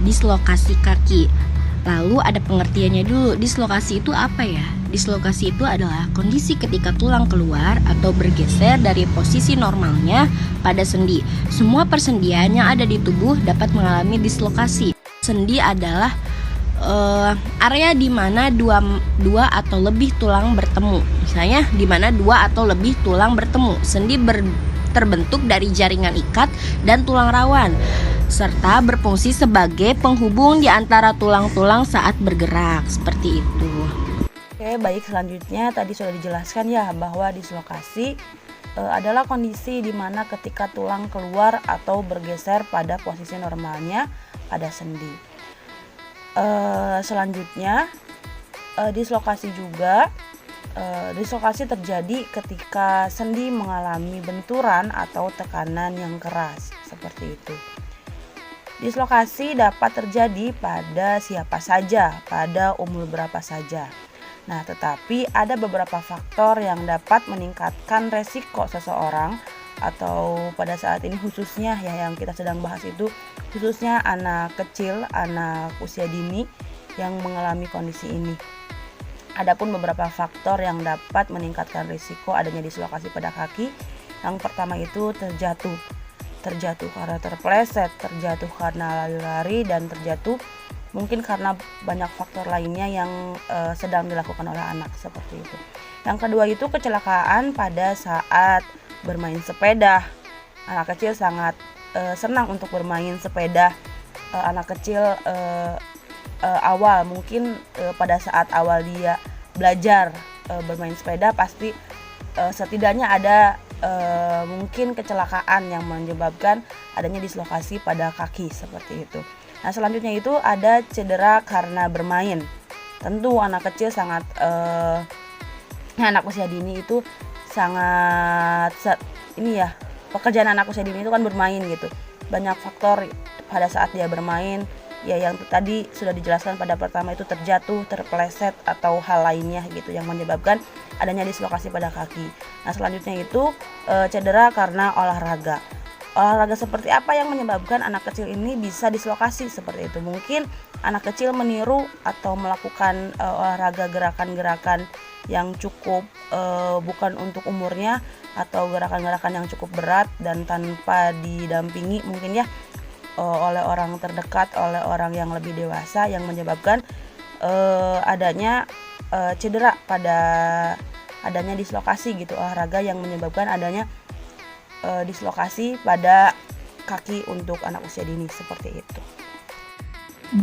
dislokasi kaki. Lalu ada pengertiannya dulu. Dislokasi itu apa ya? Dislokasi itu adalah kondisi ketika tulang keluar atau bergeser dari posisi normalnya pada sendi. Semua persendian yang ada di tubuh dapat mengalami dislokasi. Sendi adalah area di mana dua atau lebih tulang bertemu. Misalnya di mana dua atau lebih tulang bertemu. Sendi terbentuk dari jaringan ikat dan tulang rawan, serta berfungsi sebagai penghubung di antara tulang-tulang saat bergerak, seperti itu. Oke, baik, selanjutnya tadi sudah dijelaskan ya bahwa dislokasi adalah kondisi di mana ketika tulang keluar atau bergeser pada posisi normalnya pada sendi. Selanjutnya dislokasi terjadi ketika sendi mengalami benturan atau tekanan yang keras, seperti itu. Dislokasi dapat terjadi pada siapa saja, pada umur berapa saja. Nah, tetapi ada beberapa faktor yang dapat meningkatkan resiko seseorang, atau pada saat ini khususnya ya yang kita sedang bahas itu khususnya anak kecil, anak usia dini yang mengalami kondisi ini. Adapun beberapa faktor yang dapat meningkatkan risiko adanya dislokasi pada kaki. Yang pertama itu terjatuh karena terpleset, terjatuh karena lari-lari, dan terjatuh mungkin karena banyak faktor lainnya yang sedang dilakukan oleh anak, seperti itu. Yang kedua itu kecelakaan pada saat bermain sepeda. Anak kecil sangat senang untuk bermain sepeda. Anak kecil awal mungkin pada saat awal dia belajar bermain sepeda pasti setidaknya ada mungkin kecelakaan yang menyebabkan adanya dislokasi pada kaki, seperti itu. Nah, selanjutnya itu ada cedera karena bermain. Tentu anak kecil sangat anak usia dini itu sangat pekerjaan anak usia dini itu kan bermain gitu. Banyak faktor pada saat dia bermain, ya yang tadi sudah dijelaskan pada pertama itu terjatuh, terpeleset atau hal lainnya gitu yang menyebabkan adanya dislokasi pada kaki. Nah, selanjutnya itu cedera karena olahraga. Olahraga seperti apa yang menyebabkan anak kecil ini bisa dislokasi seperti itu? Mungkin anak kecil meniru atau melakukan olahraga gerakan-gerakan yang cukup bukan untuk umurnya, atau gerakan-gerakan yang cukup berat dan tanpa didampingi mungkin ya oleh orang terdekat, oleh orang yang lebih dewasa, yang menyebabkan adanya cedera pada adanya dislokasi gitu, olahraga yang menyebabkan adanya dislokasi pada kaki untuk anak usia dini, seperti itu.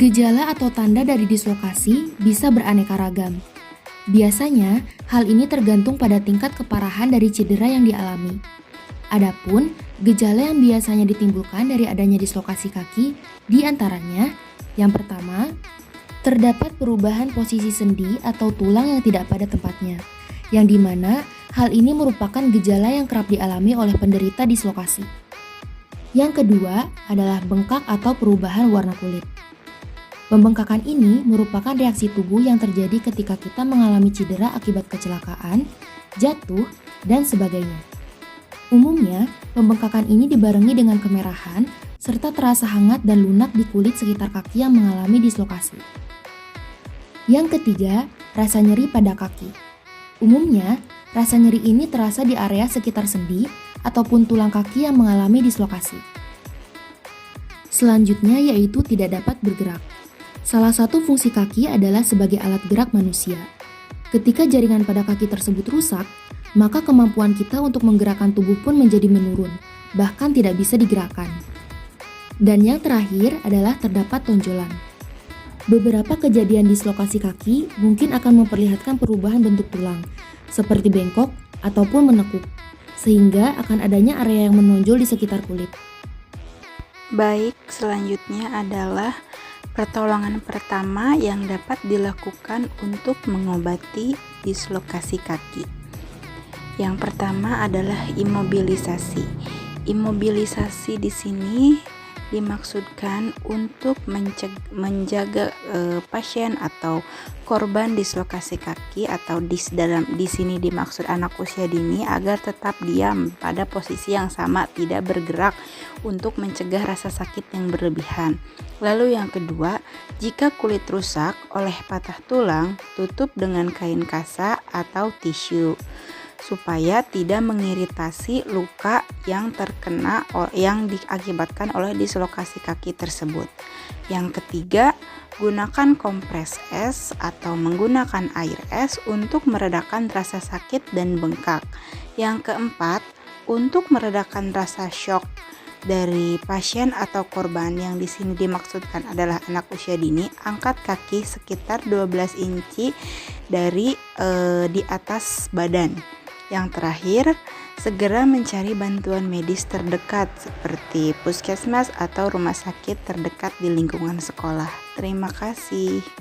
Gejala atau tanda dari dislokasi bisa beraneka ragam. Biasanya, hal ini tergantung pada tingkat keparahan dari cedera yang dialami. Adapun gejala yang biasanya ditimbulkan dari adanya dislokasi kaki diantaranya, yang pertama, terdapat perubahan posisi sendi atau tulang yang tidak pada tempatnya, yang dimana hal ini merupakan gejala yang kerap dialami oleh penderita dislokasi. Yang kedua adalah bengkak atau perubahan warna kulit. Pembengkakan ini merupakan reaksi tubuh yang terjadi ketika kita mengalami cedera akibat kecelakaan, jatuh, dan sebagainya. Umumnya, pembengkakan ini dibarengi dengan kemerahan serta terasa hangat dan lunak di kulit sekitar kaki yang mengalami dislokasi. Yang ketiga, rasa nyeri pada kaki. Umumnya, rasa nyeri ini terasa di area sekitar sendi ataupun tulang kaki yang mengalami dislokasi. Selanjutnya yaitu tidak dapat bergerak. Salah satu fungsi kaki adalah sebagai alat gerak manusia. Ketika jaringan pada kaki tersebut rusak, maka kemampuan kita untuk menggerakkan tubuh pun menjadi menurun, bahkan tidak bisa digerakkan. Dan yang terakhir adalah terdapat tonjolan. Beberapa kejadian dislokasi kaki mungkin akan memperlihatkan perubahan bentuk tulang, seperti bengkok ataupun menekuk, sehingga akan adanya area yang menonjol di sekitar kulit. Baik, selanjutnya adalah pertolongan pertama yang dapat dilakukan untuk mengobati dislokasi kaki. Yang pertama adalah imobilisasi. Imobilisasi di sini dimaksudkan untuk menjaga pasien atau korban dislokasi kaki atau di sini dimaksud anak usia dini agar tetap diam pada posisi yang sama, tidak bergerak untuk mencegah rasa sakit yang berlebihan. Lalu yang kedua, jika kulit rusak oleh patah tulang, tutup dengan kain kasa atau tisu supaya tidak mengiritasi luka yang diakibatkan oleh dislokasi kaki tersebut. Yang ketiga, gunakan kompres es atau menggunakan air es untuk meredakan rasa sakit dan bengkak. Yang keempat, untuk meredakan rasa shock dari pasien atau korban yang di sini dimaksudkan adalah anak usia dini, angkat kaki sekitar 12 inci dari di atas badan. Yang terakhir, segera mencari bantuan medis terdekat seperti puskesmas atau rumah sakit terdekat di lingkungan sekolah. Terima kasih.